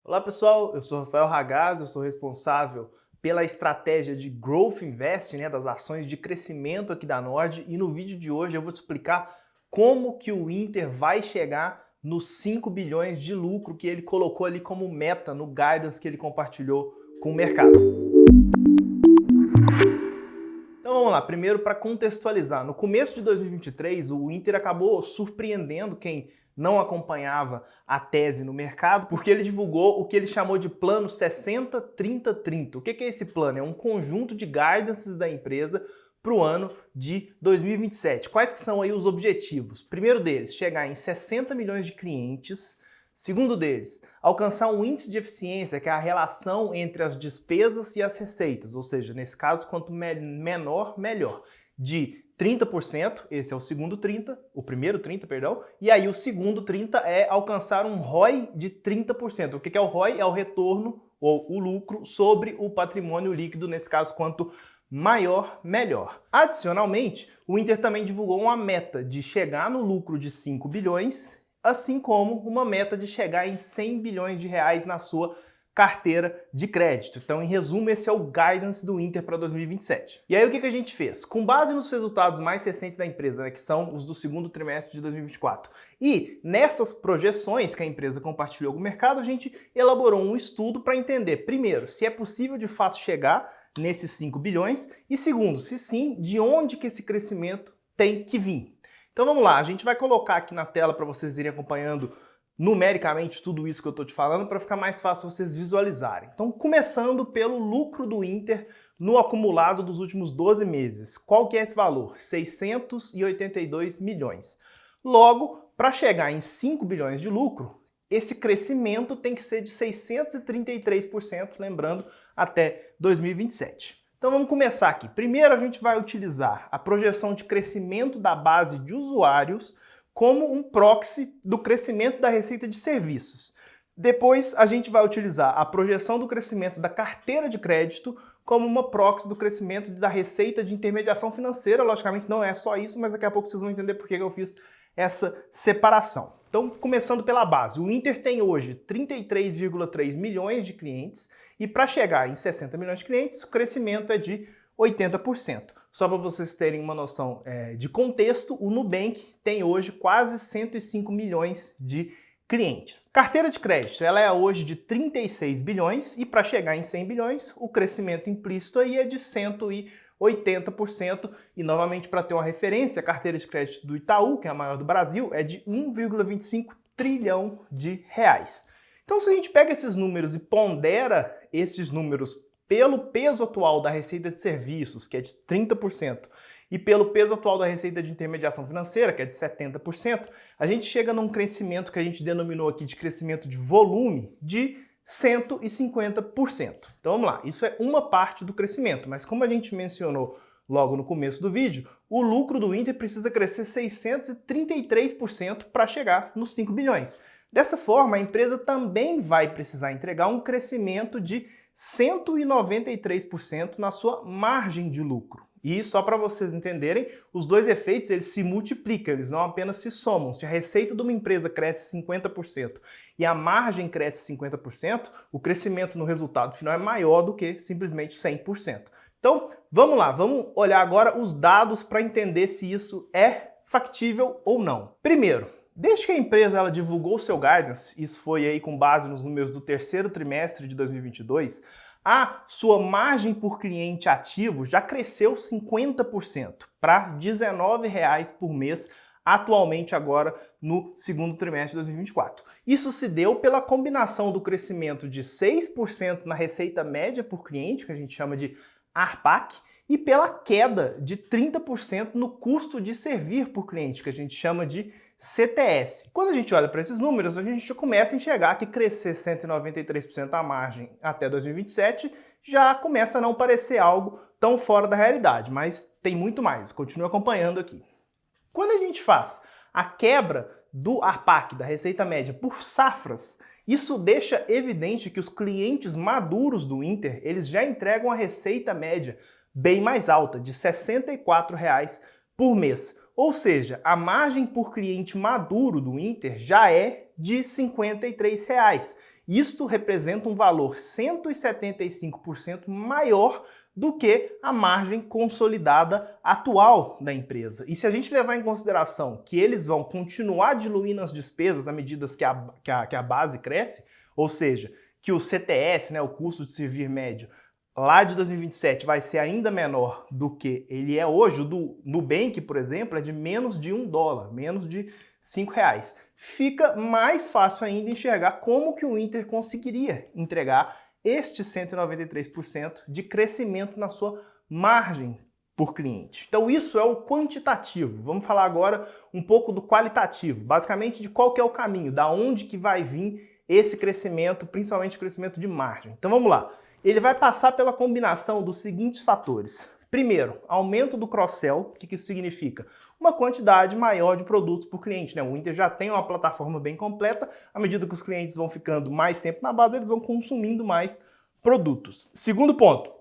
Olá pessoal, eu sou Rafael Ragazzi, eu sou responsável pela estratégia de Growth Invest, das ações de crescimento aqui da Nord, e no vídeo de hoje eu vou te explicar como que o Inter vai chegar nos 5 bilhões de lucro que ele colocou ali como meta no guidance que ele compartilhou com o mercado. Então vamos lá, primeiro para contextualizar, no começo de 2023 o Inter acabou surpreendendo quem não acompanhava a tese no mercado, porque ele divulgou o que ele chamou de plano 60-30-30. O que é esse plano? É um conjunto de guidances da empresa para o ano de 2027. Quais que são aí os objetivos? Primeiro deles, chegar em 60 milhões de clientes. Segundo deles, alcançar um índice de eficiência, que é a relação entre as despesas e as receitas, ou seja, nesse caso, quanto menor, melhor, de 30%, esse é o primeiro 30, perdão, e aí o segundo 30 é alcançar um ROI de 30%. O que é o ROI? É o retorno ou o lucro sobre o patrimônio líquido, nesse caso, quanto maior, melhor. Adicionalmente, o Inter também divulgou uma meta de chegar no lucro de 5 bilhões, assim como uma meta de chegar em 100 bilhões de reais na sua carteira de crédito. Então, em resumo, esse é o guidance do Inter para 2027. E aí, o que a gente fez? Com base nos resultados mais recentes da empresa, que são os do segundo trimestre de 2024, e nessas projeções que a empresa compartilhou com o mercado, a gente elaborou um estudo para entender, primeiro, se é possível de fato chegar nesses 5 bilhões, e segundo, se sim, de onde que esse crescimento tem que vir. Então vamos lá, a gente vai colocar aqui na tela para vocês irem acompanhando numericamente tudo isso que eu estou te falando para ficar mais fácil vocês visualizarem. Então, começando pelo lucro do Inter no acumulado dos últimos 12 meses. Qual que é esse valor? 682 milhões. Logo, para chegar em 5 bilhões de lucro, esse crescimento tem que ser de 633%, lembrando, até 2027. Então vamos começar aqui. Primeiro a gente vai utilizar a projeção de crescimento da base de usuários como um proxy do crescimento da receita de serviços. Depois a gente vai utilizar a projeção do crescimento da carteira de crédito como uma proxy do crescimento da receita de intermediação financeira. Logicamente não é só isso, mas daqui a pouco vocês vão entender por que eu fiz essa separação. Então, começando pela base, o Inter tem hoje 33,3 milhões de clientes e para chegar em 60 milhões de clientes, o crescimento é de 80%. Só para vocês terem uma noção de contexto, o Nubank tem hoje quase 105 milhões de clientes. Carteira de crédito, ela é hoje de 36 bilhões e para chegar em 100 bilhões, o crescimento implícito aí é de 180%. E novamente, para ter uma referência, a carteira de crédito do Itaú, que é a maior do Brasil, é de 1,25 trilhão de reais. Então, se a gente pega esses números e pondera esses números pelo peso atual da receita de serviços, que é de 30%, e pelo peso atual da receita de intermediação financeira, que é de 70%, a gente chega num crescimento que a gente denominou aqui de crescimento de volume de 150%. Então vamos lá, isso é uma parte do crescimento, mas como a gente mencionou logo no começo do vídeo, o lucro do Inter precisa crescer 633% para chegar nos 5 bilhões. Dessa forma, a empresa também vai precisar entregar um crescimento de 193% na sua margem de lucro. E só para vocês entenderem, os dois efeitos eles se multiplicam, eles não apenas se somam. Se a receita de uma empresa cresce 50% e a margem cresce 50%, o crescimento no resultado final é maior do que simplesmente 100%. Então, vamos lá, vamos olhar agora os dados para entender se isso é factível ou não. Primeiro, desde que a empresa ela divulgou seu guidance, isso foi aí com base nos números do terceiro trimestre de 2022, a sua margem por cliente ativo já cresceu 50% para R$ 19,00 por mês, atualmente agora no segundo trimestre de 2024. Isso se deu pela combinação do crescimento de 6% na receita média por cliente, que a gente chama de ARPAC, e pela queda de 30% no custo de servir por cliente, que a gente chama de CTS. Quando a gente olha para esses números, a gente começa a enxergar que crescer 193% a margem até 2027 já começa a não parecer algo tão fora da realidade, mas tem muito mais. Continue acompanhando aqui. Quando a gente faz a quebra do ARPAC, da receita média, por safras, isso deixa evidente que os clientes maduros do Inter, eles já entregam a receita média bem mais alta, de R$ 64,00 por mês. Ou seja, a margem por cliente maduro do Inter já é de R$ 53,00. Isto representa um valor 175% maior do que a margem consolidada atual da empresa. E se a gente levar em consideração que eles vão continuar diluindo as despesas à medida que a base cresce, ou seja, que o CTS, né, o custo de servir médio, lá de 2027 vai ser ainda menor do que ele é hoje. O do Nubank, por exemplo, é de menos de $1, menos de R$5. Fica mais fácil ainda enxergar como que o Inter conseguiria entregar este 193% de crescimento na sua margem por cliente. Então isso é o quantitativo. Vamos falar agora um pouco do qualitativo, basicamente de qual que é o caminho, da onde que vai vir esse crescimento, principalmente o crescimento de margem. Então vamos lá. Ele vai passar pela combinação dos seguintes fatores. Primeiro, aumento do cross-sell. O que isso significa? Uma quantidade maior de produtos por cliente, né? O Inter já tem uma plataforma bem completa, à medida que os clientes vão ficando mais tempo na base, eles vão consumindo mais produtos. Segundo ponto,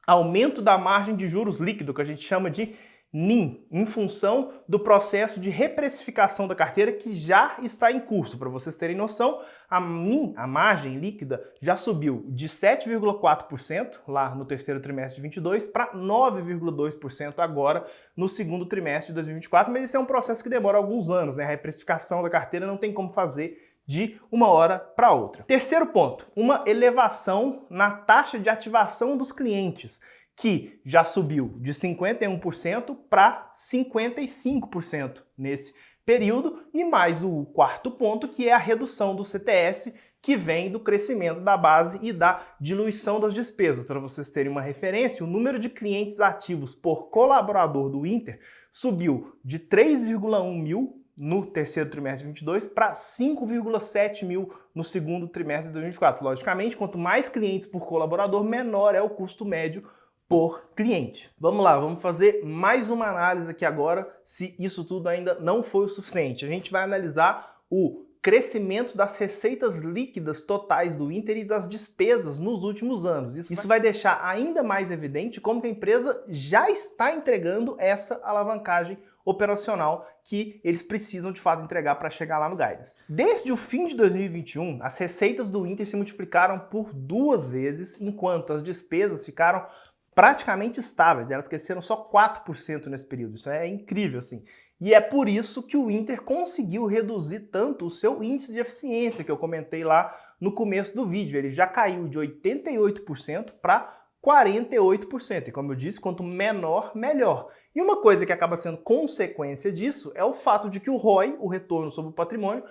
aumento da margem de juros líquido, que a gente chama de NIM, em função do processo de reprecificação da carteira que já está em curso. Para vocês terem noção, a NIM, a margem líquida, já subiu de 7,4% lá no terceiro trimestre de 22 para 9,2% agora no segundo trimestre de 2024, mas esse é um processo que demora alguns anos, né? A reprecificação da carteira não tem como fazer de uma hora para outra. Terceiro ponto, uma elevação na taxa de ativação dos clientes, que já subiu de 51% para 55% nesse período, e mais o quarto ponto, que é a redução do CTS, que vem do crescimento da base e da diluição das despesas. Para vocês terem uma referência, o número de clientes ativos por colaborador do Inter subiu de 3,1 mil no terceiro trimestre de 22 para 5,7 mil no segundo trimestre de 2024. Logicamente, quanto mais clientes por colaborador, menor é o custo médio por cliente. Vamos lá, vamos fazer mais uma análise aqui agora, se isso tudo ainda não foi o suficiente. A gente vai analisar o crescimento das receitas líquidas totais do Inter e das despesas nos últimos anos. Isso vai deixar ainda mais evidente como que a empresa já está entregando essa alavancagem operacional que eles precisam de fato entregar para chegar lá no guidance. Desde o fim de 2021, as receitas do Inter se multiplicaram por 2 vezes, enquanto as despesas ficaram praticamente estáveis, elas cresceram só 4% nesse período. Isso é incrível, assim. E é por isso que o Inter conseguiu reduzir tanto o seu índice de eficiência, que eu comentei lá no começo do vídeo. Ele já caiu de 88% para 48%. E como eu disse, quanto menor, melhor. E uma coisa que acaba sendo consequência disso é o fato de que o ROI, o retorno sobre o patrimônio,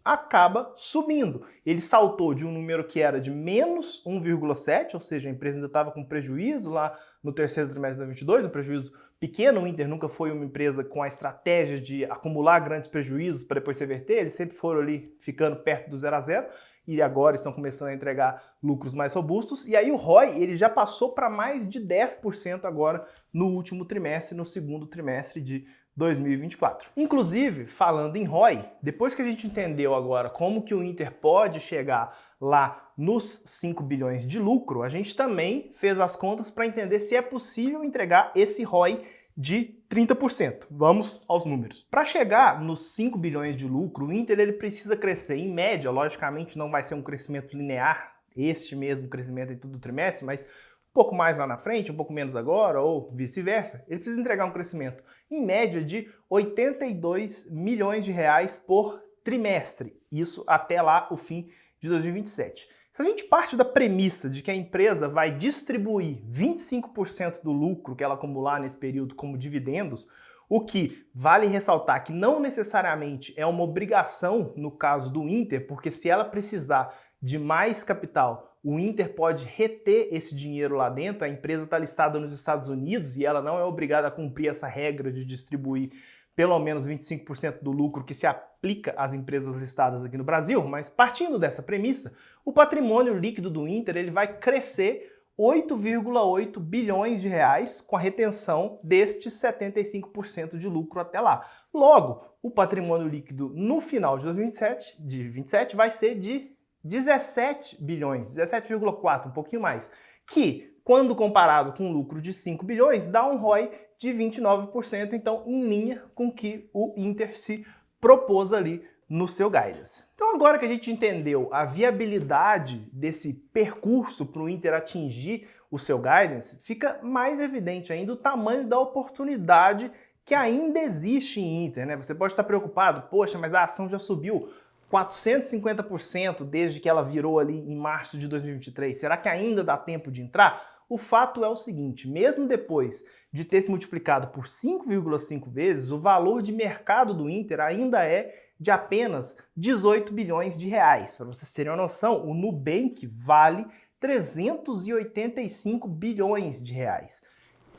acaba subindo. Ele saltou de um número que era de menos 1,7, ou seja, a empresa ainda estava com prejuízo lá no terceiro trimestre de 2022, um prejuízo pequeno. O Inter nunca foi uma empresa com a estratégia de acumular grandes prejuízos para depois se reverter, eles sempre foram ali ficando perto do 0 a 0 e agora estão começando a entregar lucros mais robustos. E aí o ROI ele já passou para mais de 10% agora no último trimestre, no segundo trimestre de 2024. Inclusive, falando em ROI, depois que a gente entendeu agora como que o Inter pode chegar lá nos 5 bilhões de lucro, a gente também fez as contas para entender se é possível entregar esse ROI de 30%. Vamos aos números. Para chegar nos 5 bilhões de lucro, o Inter ele precisa crescer em média, logicamente não vai ser um crescimento linear, este mesmo crescimento em todo o trimestre, mas um pouco mais lá na frente, um pouco menos agora, ou vice-versa. Ele precisa entregar um crescimento em média de 82 milhões de reais por trimestre. Isso até lá o fim de 2027. Se a gente parte da premissa de que a empresa vai distribuir 25% do lucro que ela acumular nesse período como dividendos, o que vale ressaltar que não necessariamente é uma obrigação no caso do Inter, porque se ela precisar de mais capital, o Inter pode reter esse dinheiro lá dentro. A empresa está listada nos Estados Unidos e ela não é obrigada a cumprir essa regra de distribuir pelo menos 25% do lucro que se aplica às empresas listadas aqui no Brasil, mas partindo dessa premissa, o patrimônio líquido do Inter ele vai crescer 8,8 bilhões de reais com a retenção destes 75% de lucro até lá. Logo, o patrimônio líquido no final de 2027 vai ser de 17 bilhões, 17,4, um pouquinho mais, que, quando comparado com o lucro de 5 bilhões, dá um ROI de 29%, então em linha com o que o Inter se propôs ali no seu guidance. Então agora que a gente entendeu a viabilidade desse percurso para o Inter atingir o seu guidance, fica mais evidente ainda o tamanho da oportunidade que ainda existe em Inter, né? Você pode estar preocupado, poxa, mas a ação já subiu 450% desde que ela virou ali em março de 2023. Será que ainda dá tempo de entrar? O fato é o seguinte, mesmo depois de ter se multiplicado por 5,5 vezes, o valor de mercado do Inter ainda é de apenas 18 bilhões de reais. Para vocês terem uma noção, o Nubank vale 385 bilhões de reais.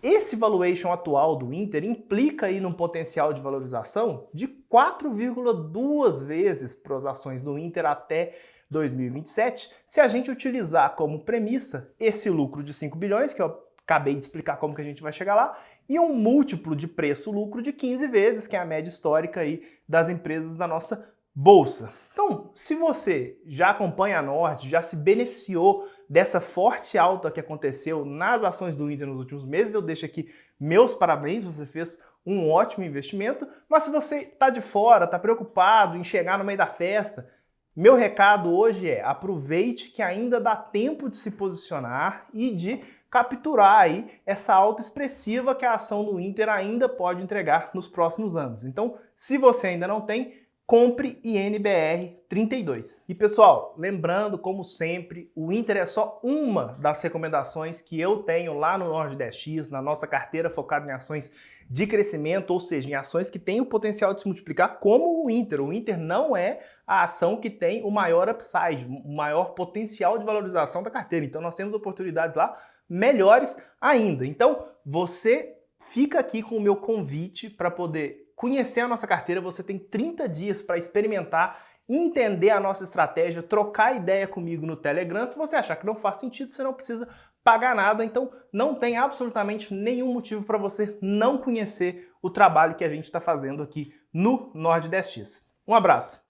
Esse valuation atual do Inter implica aí num potencial de valorização de 4,2 vezes para as ações do Inter até 2027, se a gente utilizar como premissa esse lucro de 5 bilhões, que eu acabei de explicar como que a gente vai chegar lá, e um múltiplo de preço-lucro de 15 vezes, que é a média histórica aí das empresas da nossa bolsa. Então, se você já acompanha a Nord, já se beneficiou dessa forte alta que aconteceu nas ações do Inter nos últimos meses, eu deixo aqui meus parabéns, você fez um ótimo investimento, mas se você está de fora, está preocupado em chegar no meio da festa, meu recado hoje é aproveite que ainda dá tempo de se posicionar e de capturar aí essa alta expressiva que a ação do Inter ainda pode entregar nos próximos anos. Então, se você ainda não tem, compre INBR 32. E pessoal, lembrando, como sempre, o Inter é só uma das recomendações que eu tenho lá no Nord 10X, na nossa carteira focada em ações de crescimento, ou seja, em ações que têm o potencial de se multiplicar como o Inter. O Inter não é a ação que tem o maior upside, o maior potencial de valorização da carteira. Então nós temos oportunidades lá melhores ainda. Então você fica aqui com o meu convite para poder conhecer a nossa carteira. Você tem 30 dias para experimentar, entender a nossa estratégia, trocar ideia comigo no Telegram. Se você achar que não faz sentido, você não precisa pagar nada, então não tem absolutamente nenhum motivo para você não conhecer o trabalho que a gente está fazendo aqui no Nord 10X. Um abraço!